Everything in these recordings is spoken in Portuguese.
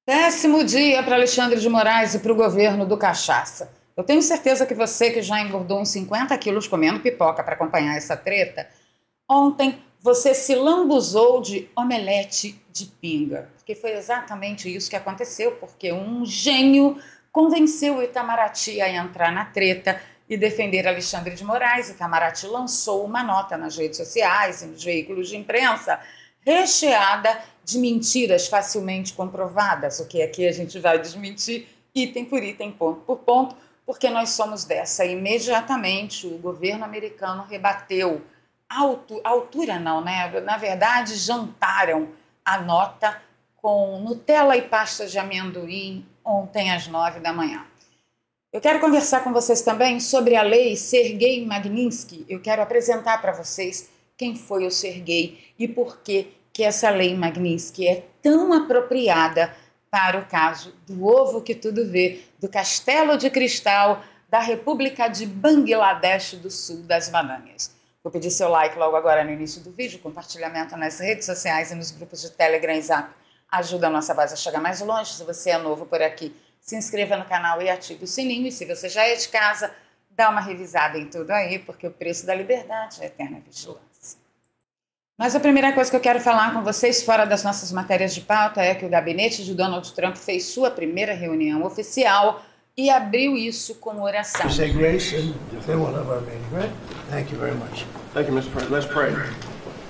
Péssimo dia para Alexandre de Moraes e para o governo do cachaça. Eu tenho certeza que você, que já engordou uns 50 quilos comendo pipoca para acompanhar essa treta, ontem você se lambuzou de omelete de pinga. Porque foi exatamente isso que aconteceu, porque um gênio convenceu o Itamaraty a entrar na treta e defender Alexandre de Moraes. O Itamaraty lançou uma nota nas redes sociais e nos veículos de imprensa recheada de mentiras facilmente comprovadas, o que aqui a gente vai desmentir item por item, ponto por ponto, porque nós somos dessa. Imediatamente o governo americano rebateu, altura não, né? Na verdade, jantaram a nota com Nutella e pasta de amendoim ontem às 9 da manhã. Eu quero conversar com vocês também sobre a lei Sergei Magnitsky. Eu quero apresentar para vocês quem foi o Sergei e por que essa lei Magnitsky é tão apropriada para o caso do ovo que tudo vê, do castelo de cristal da República de Bangladesh do Sul das Bananas. Vou pedir seu like logo agora no início do vídeo, compartilhamento nas redes sociais e nos grupos de Telegram e Zap. Ajuda a nossa voz a chegar mais longe. Se você é novo por aqui, se inscreva no canal e ative o sininho. E se você já é de casa, dá uma revisada em tudo aí, porque o preço da liberdade é eterna vigilância. Mas a primeira coisa que eu quero falar com vocês, fora das nossas matérias de pauta, é que o gabinete de Donald Trump fez sua primeira reunião oficial e abriu isso com oração. Say grace and say one of our meetings, right? Thank you very much. Thank you, Mr. President. Let's pray.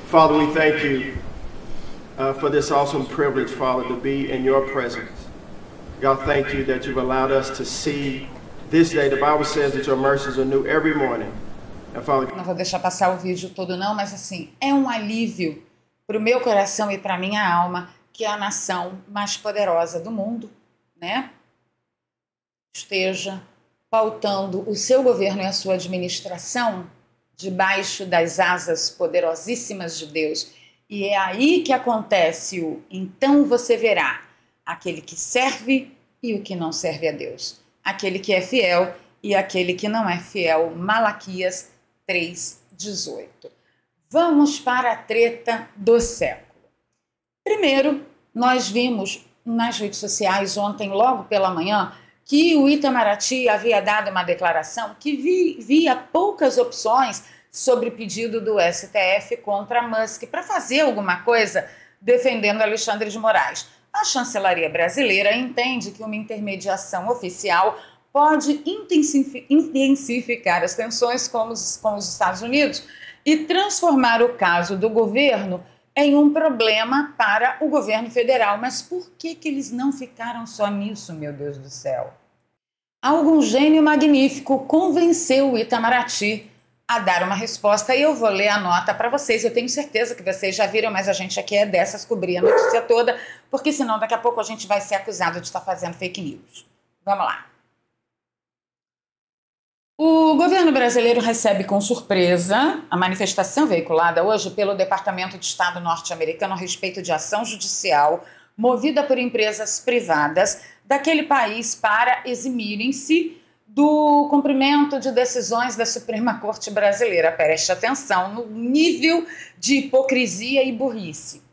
Father, we thank you for this awesome privilege, Father, to be in your presence. God, thank you that you've allowed us to see this day. The Bible says that your mercies are new every morning. Não vou deixar passar o vídeo todo não, mas assim, é um alívio para o meu coração e para a minha alma que a nação mais poderosa do mundo, né, esteja pautando o seu governo e a sua administração debaixo das asas poderosíssimas de Deus. E é aí que acontece o então você verá aquele que serve e o que não serve a Deus, aquele que é fiel e aquele que não é fiel. Malaquias 3:18. Vamos para a treta do século. Primeiro, nós vimos nas redes sociais ontem, logo pela manhã, que o Itamaraty havia dado uma declaração que via poucas opções sobre o pedido do STF contra Musk para fazer alguma coisa defendendo Alexandre de Moraes. A chancelaria brasileira entende que uma intermediação oficial pode intensificar as tensões com os Estados Unidos e transformar o caso do governo em um problema para o governo federal. Mas por que eles não ficaram só nisso, meu Deus do céu? Algum gênio magnífico convenceu o Itamaraty a dar uma resposta e eu vou ler a nota para vocês. Eu tenho certeza que vocês já viram, mas a gente aqui é dessas, cobrir a notícia toda, porque senão daqui a pouco a gente vai ser acusado de estar fazendo fake news. Vamos lá. O governo brasileiro recebe com surpresa a manifestação veiculada hoje pelo Departamento de Estado norte-americano a respeito de ação judicial movida por empresas privadas daquele país para eximirem-se do cumprimento de decisões da Suprema Corte brasileira. Preste atenção no nível de hipocrisia e burrice.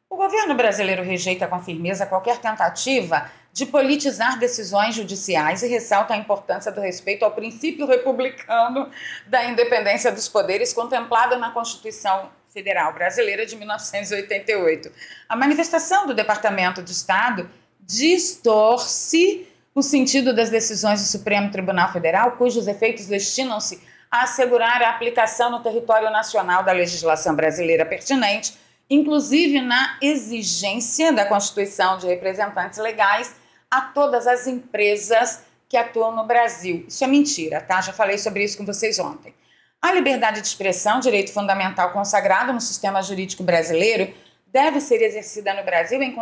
O governo brasileiro rejeita com firmeza qualquer tentativa de politizar decisões judiciais e ressalta a importância do respeito ao princípio republicano da independência dos poderes contemplado na Constituição Federal Brasileira de 1988. A manifestação do Departamento de Estado distorce o sentido das decisões do Supremo Tribunal Federal, cujos efeitos destinam-se a assegurar a aplicação no território nacional da legislação brasileira pertinente, inclusive na exigência da constituição de representantes legais a todas as empresas que atuam no Brasil. Isso é mentira, tá? Já falei sobre isso com vocês ontem. A liberdade de expressão, direito fundamental consagrado no sistema jurídico brasileiro, deve ser exercida no Brasil em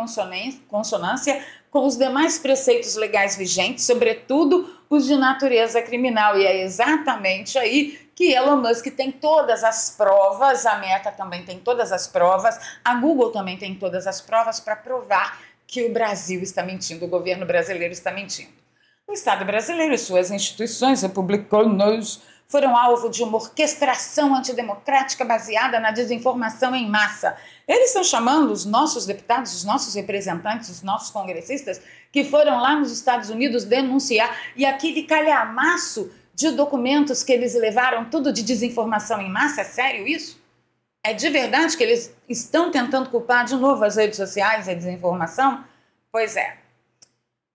consonância com os demais preceitos legais vigentes, sobretudo os de natureza criminal. E é exatamente aí que Elon Musk tem todas as provas, a Meta também tem todas as provas, a Google também tem todas as provas para provar que o Brasil está mentindo, o governo brasileiro está mentindo. O Estado brasileiro e suas instituições republicanas foram alvo de uma orquestração antidemocrática baseada na desinformação em massa. Eles estão chamando os nossos deputados, os nossos representantes, os nossos congressistas que foram lá nos Estados Unidos denunciar, e aquele calhamaço de documentos que eles levaram, tudo de desinformação em massa. É sério isso? É de verdade que eles estão tentando culpar de novo as redes sociais e a desinformação? Pois é.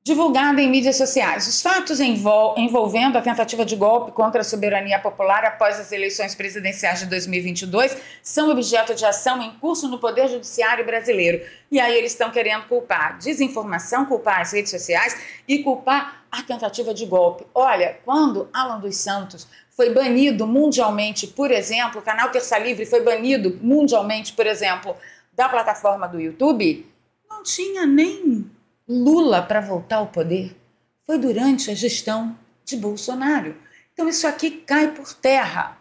Divulgada em mídias sociais. Os fatos envolvendo a tentativa de golpe contra a soberania popular após as eleições presidenciais de 2022 são objeto de ação em curso no Poder Judiciário brasileiro. E aí eles estão querendo culpar a desinformação, culpar as redes sociais e culpar a tentativa de golpe. Olha, quando Alan dos Santos foi banido mundialmente, por exemplo, o canal Terça Livre foi banido mundialmente, por exemplo, da plataforma do YouTube, não tinha nem Lula para voltar ao poder. Foi durante a gestão de Bolsonaro. Então isso aqui cai por terra.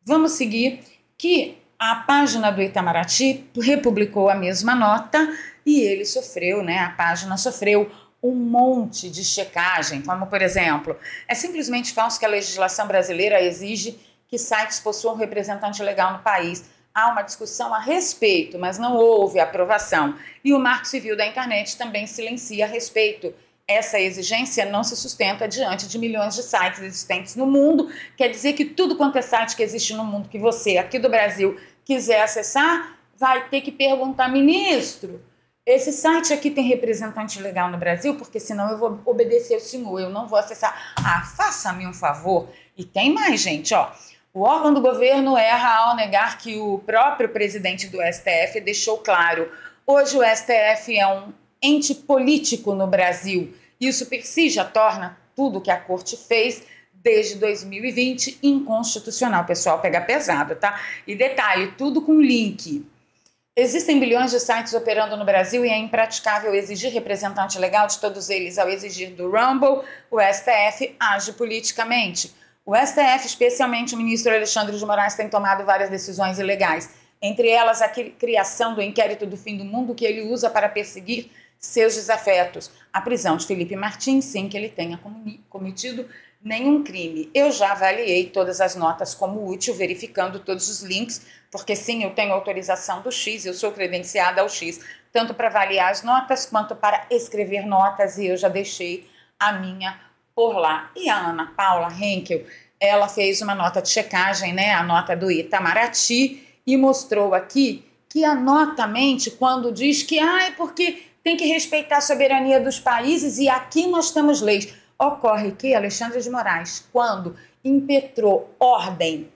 Vamos seguir que a página do Itamaraty republicou a mesma nota e ele sofreu, a página sofreu um monte de checagem, como por exemplo, é simplesmente falso que a legislação brasileira exige que sites possuam representante legal no país. Há uma discussão a respeito, mas não houve aprovação. E o Marco Civil da Internet também silencia a respeito. Essa exigência não se sustenta diante de milhões de sites existentes no mundo. Quer dizer que tudo quanto é site que existe no mundo que você, aqui do Brasil, quiser acessar, vai ter que perguntar, ministro, esse site aqui tem representante legal no Brasil? Porque senão eu vou obedecer o senhor, eu não vou acessar. Faça-me um favor. E tem mais, gente, ó. O órgão do governo erra ao negar que o próprio presidente do STF deixou claro. Hoje o STF é um ente político no Brasil. Isso per si já torna tudo que a corte fez desde 2020 inconstitucional. Pessoal, pega pesado, tá? E detalhe, tudo com link. Existem bilhões de sites operando no Brasil e é impraticável exigir representante legal de todos eles. Ao exigir do Rumble, o STF age politicamente. O STF, especialmente o ministro Alexandre de Moraes, tem tomado várias decisões ilegais, entre elas a criação do inquérito do fim do mundo que ele usa para perseguir seus desafetos, a prisão de Felipe Martins sem que ele tenha cometido nenhum crime. Eu já avaliei todas as notas como útil, verificando todos os links, porque sim, eu tenho autorização do X, eu sou credenciada ao X, tanto para avaliar as notas quanto para escrever notas, e eu já deixei a minha por lá. E a Ana Paula Henkel, ela fez uma nota de checagem, a nota do Itamaraty, e mostrou aqui que a nota mente quando diz que porque tem que respeitar a soberania dos países e aqui nós temos leis. Ocorre que Alexandre de Moraes, quando impetrou ordem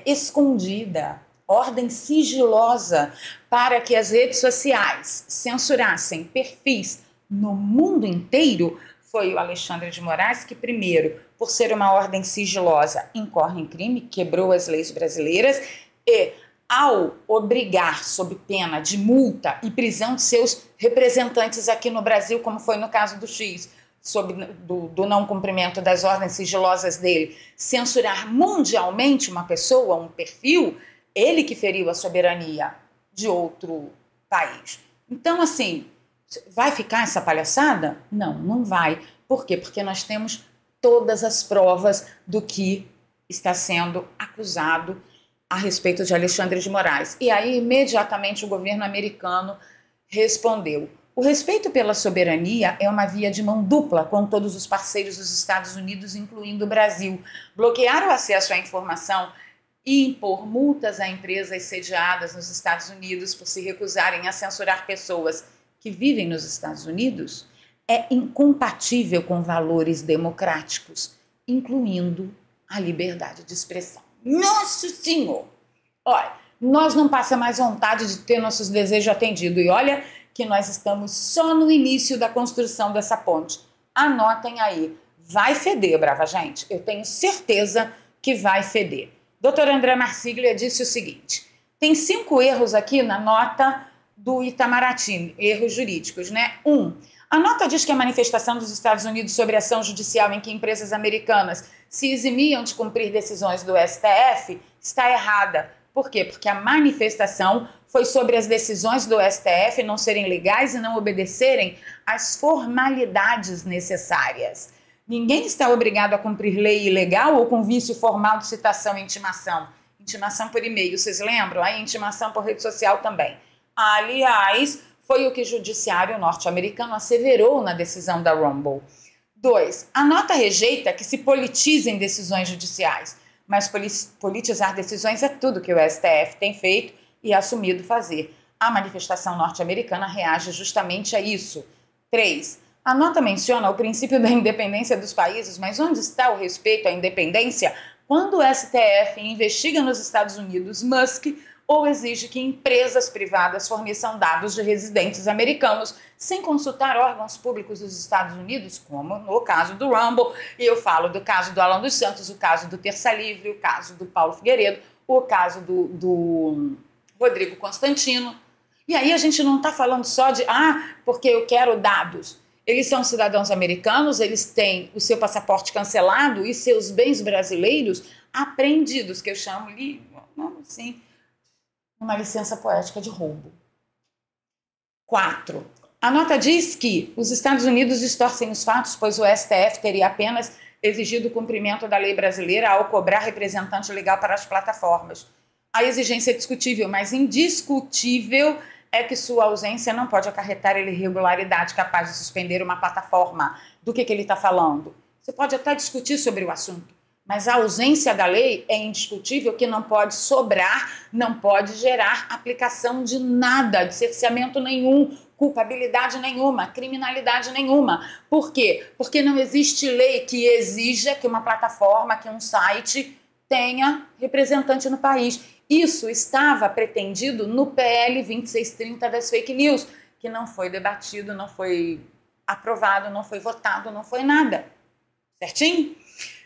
escondida, ordem sigilosa, para que as redes sociais censurassem perfis no mundo inteiro, foi o Alexandre de Moraes que, primeiro, por ser uma ordem sigilosa, incorre em crime, quebrou as leis brasileiras e, ao obrigar, sob pena de multa e prisão de seus representantes aqui no Brasil, como foi no caso do X, do não cumprimento das ordens sigilosas dele, censurar mundialmente uma pessoa, um perfil, ele que feriu a soberania de outro país. Então, assim, vai ficar essa palhaçada? Não, não vai. Por quê? Porque nós temos todas as provas do que está sendo acusado a respeito de Alexandre de Moraes. E aí, imediatamente, o governo americano respondeu. O respeito pela soberania é uma via de mão dupla com todos os parceiros dos Estados Unidos, incluindo o Brasil. Bloquear o acesso à informação e impor multas a empresas sediadas nos Estados Unidos por se recusarem a censurar pessoas que vivem nos Estados Unidos é incompatível com valores democráticos, incluindo a liberdade de expressão. Nosso Senhor! Olha, nós não passamos mais vontade de ter nossos desejos atendidos. E olha que nós estamos só no início da construção dessa ponte. Anotem aí. Vai feder, brava gente. Eu tenho certeza que vai feder. Doutor André Marsiglia disse o seguinte. Tem 5 erros aqui na nota do Itamaraty, erros jurídicos, 1. A nota diz que a manifestação dos Estados Unidos sobre a ação judicial em que empresas americanas se eximiam de cumprir decisões do STF está errada. Por quê? Porque a manifestação foi sobre as decisões do STF não serem legais e não obedecerem às formalidades necessárias. Ninguém está obrigado a cumprir lei ilegal ou com vício formal de citação e intimação. Intimação por e-mail, vocês lembram? A intimação por rede social também. Aliás, foi o que o judiciário norte-americano asseverou na decisão da Rumble. 2. A nota rejeita que se politizem decisões judiciais, mas politizar decisões é tudo que o STF tem feito e assumido fazer. A manifestação norte-americana reage justamente a isso. 3. A nota menciona o princípio da independência dos países, mas onde está o respeito à independência quando o STF investiga nos Estados Unidos Musk ou exige que empresas privadas forneçam dados de residentes americanos sem consultar órgãos públicos dos Estados Unidos, como no caso do Rumble, e eu falo do caso do Alan dos Santos, o caso do Terça Livre, o caso do Paulo Figueiredo, o caso do Rodrigo Constantino. E aí a gente não está falando só de, porque eu quero dados. Eles são cidadãos americanos, eles têm o seu passaporte cancelado e seus bens brasileiros apreendidos, que eu chamo assim, uma licença poética de roubo. 4. A nota diz que os Estados Unidos distorcem os fatos, pois o STF teria apenas exigido o cumprimento da lei brasileira ao cobrar representante legal para as plataformas. A exigência é discutível, mas indiscutível é que sua ausência não pode acarretar irregularidade capaz de suspender uma plataforma. Do que ele está falando? Você pode até discutir sobre o assunto, mas a ausência da lei é indiscutível que não pode sobrar, não pode gerar aplicação de nada, de cerceamento nenhum, culpabilidade nenhuma, criminalidade nenhuma. Por quê? Porque não existe lei que exija que uma plataforma, que um site tenha representante no país. Isso estava pretendido no PL 2630 das fake news, que não foi debatido, não foi aprovado, não foi votado, não foi nada. Certinho?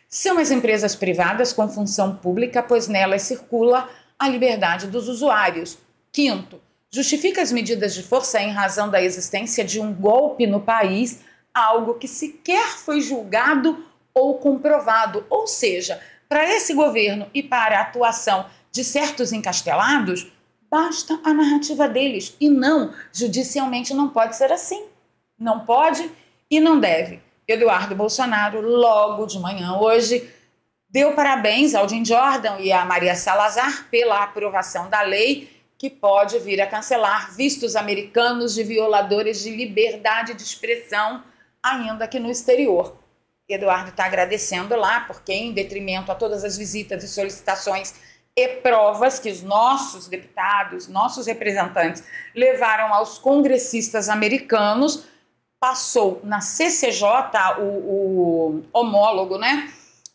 São as empresas privadas com função pública, pois nelas circula a liberdade dos usuários. 5º, justifica as medidas de força em razão da existência de um golpe no país, algo que sequer foi julgado ou comprovado. Ou seja, para esse governo e para a atuação de certos encastelados, basta a narrativa deles. E não, judicialmente não pode ser assim. Não pode e não deve. Eduardo Bolsonaro, logo de manhã hoje, deu parabéns ao Jim Jordan e à Maria Salazar pela aprovação da lei que pode vir a cancelar vistos americanos de violadores de liberdade de expressão, ainda que no exterior. Eduardo está agradecendo lá, porque em detrimento a todas as visitas e solicitações e provas que os nossos deputados, nossos representantes levaram aos congressistas americanos, passou na CCJ, o homólogo, né,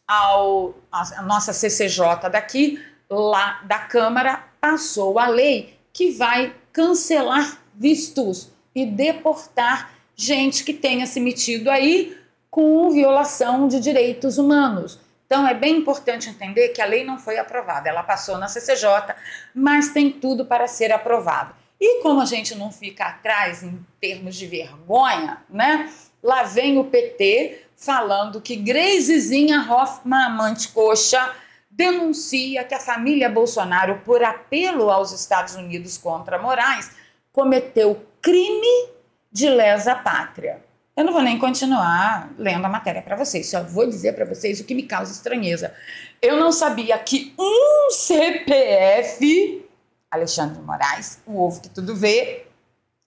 a nossa CCJ daqui, lá da Câmara, passou a lei que vai cancelar vistos e deportar gente que tenha se metido aí com violação de direitos humanos. Então é bem importante entender que a lei não foi aprovada, ela passou na CCJ, mas tem tudo para ser aprovado. E como a gente não fica atrás em termos de vergonha, né? Lá vem o PT falando que Greizizinha Hoffmann, amante coxa, denuncia que a família Bolsonaro, por apelo aos Estados Unidos contra Moraes, cometeu crime de lesa pátria. Eu não vou nem continuar lendo a matéria para vocês, só vou dizer para vocês o que me causa estranheza. Eu não sabia que um CPF, Alexandre de Moraes, o ovo que tudo vê,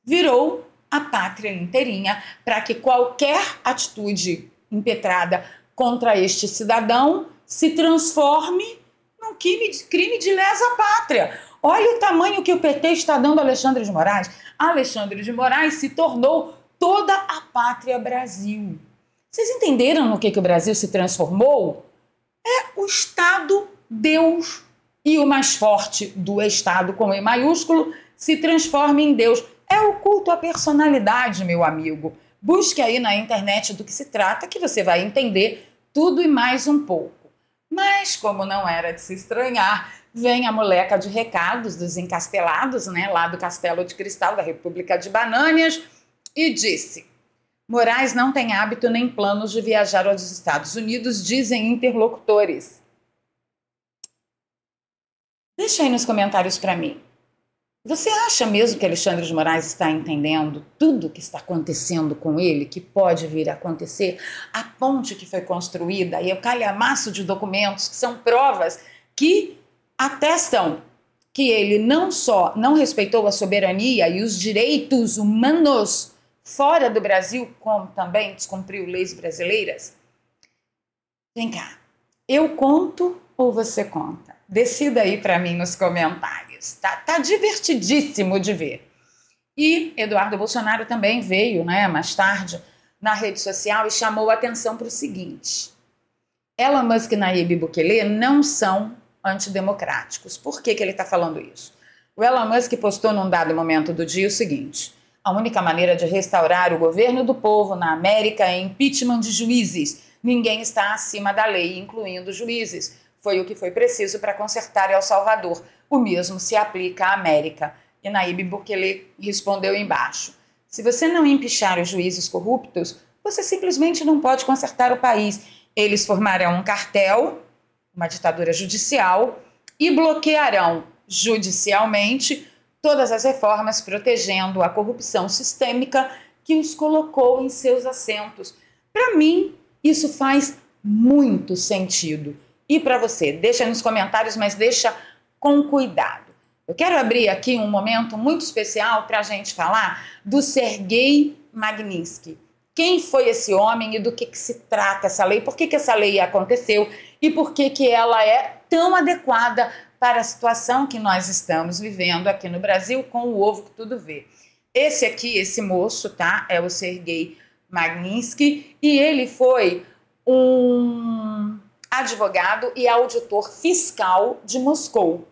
virou a pátria inteirinha para que qualquer atitude impetrada contra este cidadão se transforme num crime de lesa pátria. Olha o tamanho que o PT está dando a Alexandre de Moraes. Alexandre de Moraes se tornou toda a pátria Brasil. Vocês entenderam no que o Brasil se transformou? É o Estado Deus. E o mais forte do Estado, com E maiúsculo, se transforma em Deus. É o culto à personalidade, meu amigo. Busque aí na internet do que se trata, que você vai entender tudo e mais um pouco. Mas, como não era de se estranhar, vem a moleca de recados dos encastelados, né, lá do Castelo de Cristal, da República de Banânias, e disse: Moraes não tem hábito nem planos de viajar aos Estados Unidos, dizem interlocutores. Deixa aí nos comentários para mim. Você acha mesmo que Alexandre de Moraes está entendendo tudo o que está acontecendo com ele, que pode vir a acontecer? A ponte que foi construída e o calhamaço de documentos que são provas que atestam que ele não só não respeitou a soberania e os direitos humanos fora do Brasil, como também descumpriu leis brasileiras? Vem cá, eu conto ou você conta? Decida aí para mim nos comentários. Tá divertidíssimo de ver. E Eduardo Bolsonaro também veio, né, mais tarde, na rede social e chamou a atenção para o seguinte: Elon Musk e Nayib Bukele não são antidemocráticos. Por que ele está falando isso? O Elon Musk postou num dado momento do dia o seguinte: a única maneira de restaurar o governo do povo na América é impeachment de juízes. Ninguém está acima da lei, incluindo juízes. Foi o que foi preciso para consertar El Salvador. O mesmo se aplica à América. E Nayib Bukele respondeu embaixo: se você não empichar os juízes corruptos, você simplesmente não pode consertar o país. Eles formarão um cartel, uma ditadura judicial, e bloquearão judicialmente todas as reformas protegendo a corrupção sistêmica que os colocou em seus assentos. Para mim, isso faz muito sentido. E para você? Deixa nos comentários, mas deixa com cuidado. Eu quero abrir aqui um momento muito especial para a gente falar do Sergei Magnitsky. Quem foi esse homem e do que se trata essa lei? Por que essa lei aconteceu? E por que ela é tão adequada para a situação que nós estamos vivendo aqui no Brasil com o ovo que tudo vê? Esse aqui, esse moço, tá? É o Sergei Magnitsky e ele foi um advogado e auditor fiscal de Moscou.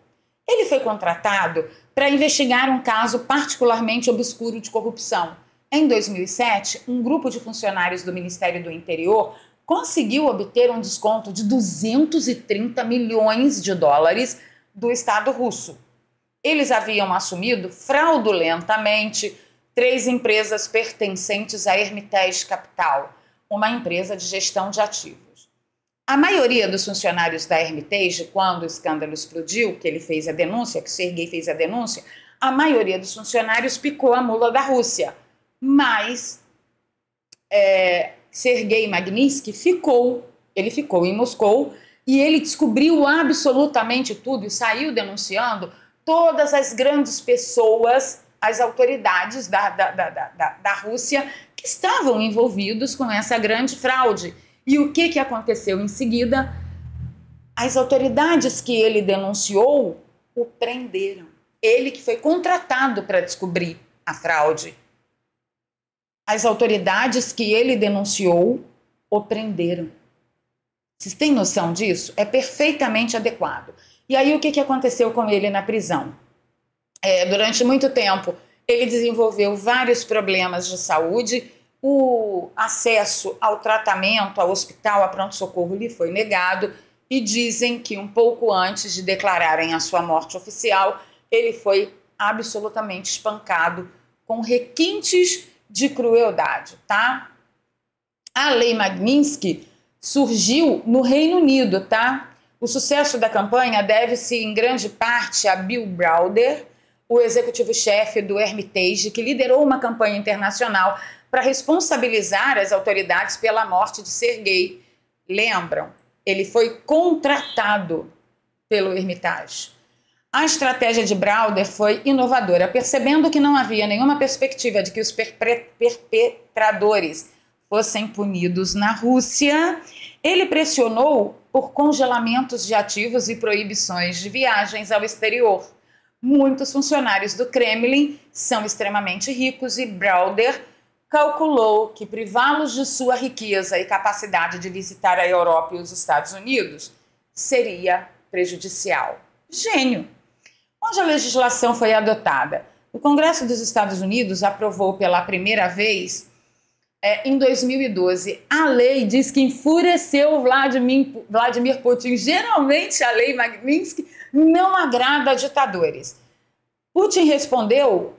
Ele foi contratado para investigar um caso particularmente obscuro de corrupção. Em 2007, um grupo de funcionários do Ministério do Interior conseguiu obter um desconto de 230 milhões de dólares do Estado russo. Eles haviam assumido fraudulentamente 3 empresas pertencentes à Hermitage Capital, uma empresa de gestão de ativos. A maioria dos funcionários da Hermitage, quando o escândalo explodiu, que ele fez a denúncia, que o Sergei fez a denúncia, a maioria dos funcionários picou a mula da Rússia. Mas Sergei Magnitsky ficou em Moscou e ele descobriu absolutamente tudo e saiu denunciando todas as grandes pessoas, as autoridades da Rússia que estavam envolvidos com essa grande fraude. E o que aconteceu em seguida? As autoridades que ele denunciou o prenderam. Ele que foi contratado para descobrir a fraude. As autoridades que ele denunciou o prenderam. Vocês têm noção disso? É perfeitamente adequado. E aí o que aconteceu com ele na prisão? Durante muito tempo ele desenvolveu vários problemas de saúde. O acesso ao tratamento, ao hospital, a pronto-socorro lhe foi negado e dizem que um pouco antes de declararem a sua morte oficial, ele foi absolutamente espancado com requintes de crueldade, tá? A Lei Magnitsky surgiu no Reino Unido, tá? O sucesso da campanha deve-se em grande parte a Bill Browder, o executivo-chefe do Hermitage, que liderou uma campanha internacional para responsabilizar as autoridades pela morte de Sergei. Lembram? Ele foi contratado pelo Hermitage. A estratégia de Browder foi inovadora. Percebendo que não havia nenhuma perspectiva de que os perpetradores fossem punidos na Rússia, ele pressionou por congelamentos de ativos e proibições de viagens ao exterior. Muitos funcionários do Kremlin são extremamente ricos e Browder calculou que privá-los de sua riqueza e capacidade de visitar a Europa e os Estados Unidos seria prejudicial. Gênio! Onde a legislação foi adotada? O Congresso dos Estados Unidos aprovou pela primeira vez em 2012. A lei diz que enfureceu Vladimir Putin. Geralmente a lei Magnitsky não agrada a ditadores. Putin respondeu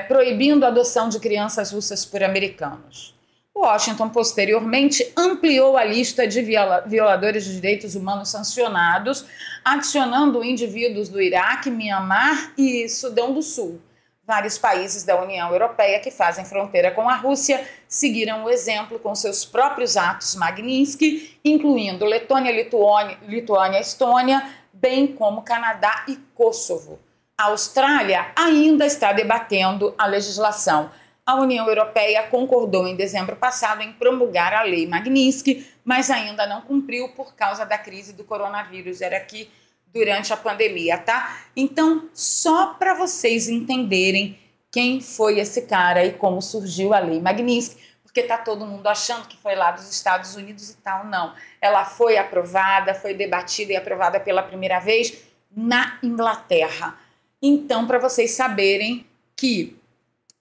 proibindo a adoção de crianças russas por americanos. Washington, posteriormente, ampliou a lista de violadores de direitos humanos sancionados, adicionando indivíduos do Iraque, Mianmar e Sudão do Sul. Vários países da União Europeia que fazem fronteira com a Rússia seguiram o exemplo com seus próprios atos Magnitsky, incluindo Letônia, Lituânia, Estônia, bem como Canadá e Kosovo. A Austrália ainda está debatendo a legislação. A União Europeia concordou em dezembro passado em promulgar a lei Magnitsky, mas ainda não cumpriu por causa da crise do coronavírus. Era aqui durante a pandemia, tá? Então, só para vocês entenderem quem foi esse cara e como surgiu a lei Magnitsky, porque tá todo mundo achando que foi lá dos Estados Unidos e tal, não. Ela foi aprovada, foi debatida e aprovada pela primeira vez na Inglaterra. Então, para vocês saberem que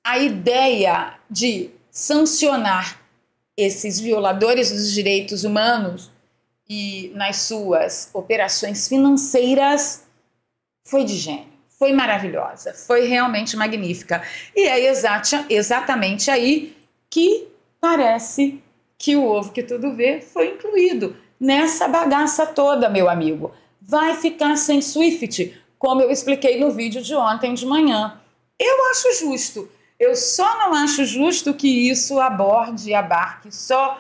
a ideia de sancionar esses violadores dos direitos humanos e nas suas operações financeiras foi de gênio, foi maravilhosa, foi realmente magnífica. E é exatamente aí que parece que o ovo que tudo vê foi incluído nessa bagaça toda, meu amigo. Vai ficar sem SWIFT, como eu expliquei no vídeo de ontem de manhã. Eu acho justo. Eu só não acho justo que isso aborde e abarque só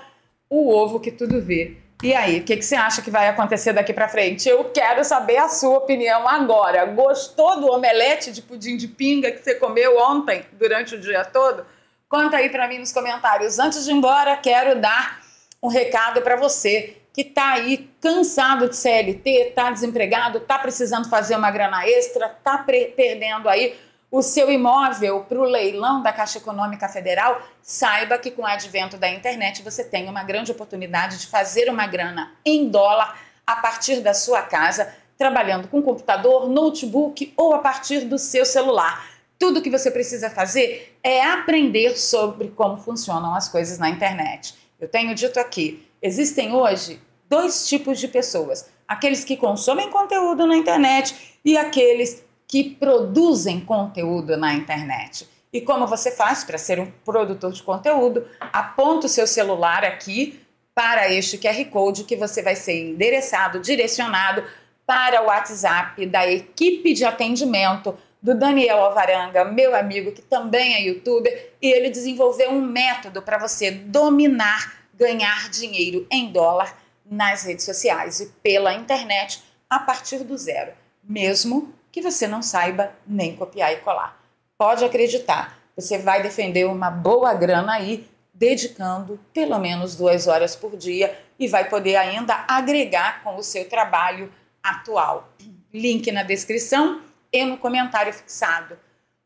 o ovo que tudo vê. E aí, o que você acha que vai acontecer daqui para frente? Eu quero saber a sua opinião agora. Gostou do omelete de pudim de pinga que você comeu ontem, durante o dia todo? Conta aí para mim nos comentários. Antes de ir embora, quero dar um recado para você que está aí cansado de CLT, está desempregado, está precisando fazer uma grana extra, está perdendo aí o seu imóvel para o leilão da Caixa Econômica Federal. Saiba que com o advento da internet você tem uma grande oportunidade de fazer uma grana em dólar a partir da sua casa, trabalhando com computador, notebook ou a partir do seu celular. Tudo que você precisa fazer é aprender sobre como funcionam as coisas na internet. Eu tenho dito aqui, existem hoje dois tipos de pessoas: aqueles que consomem conteúdo na internet e aqueles que produzem conteúdo na internet. E como você faz para ser um produtor de conteúdo? Aponta o seu celular aqui para este QR Code que você vai ser endereçado, direcionado para o WhatsApp da equipe de atendimento do Daniel Alvarenga, meu amigo, que também é youtuber, e ele desenvolveu um método para você dominar, ganhar dinheiro em dólar nas redes sociais e pela internet a partir do zero, mesmo que você não saiba nem copiar e colar. Pode acreditar, você vai defender uma boa grana aí, dedicando pelo menos 2 horas por dia e vai poder ainda agregar com o seu trabalho atual. Link na descrição e no comentário fixado.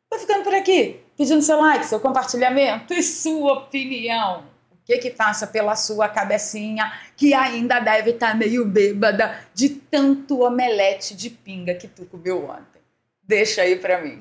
Vou ficando por aqui, pedindo seu like, seu compartilhamento e sua opinião. O que passa pela sua cabecinha que ainda deve estar meio bêbada de tanto omelete de pinga que tu comeu ontem? Deixa aí pra mim.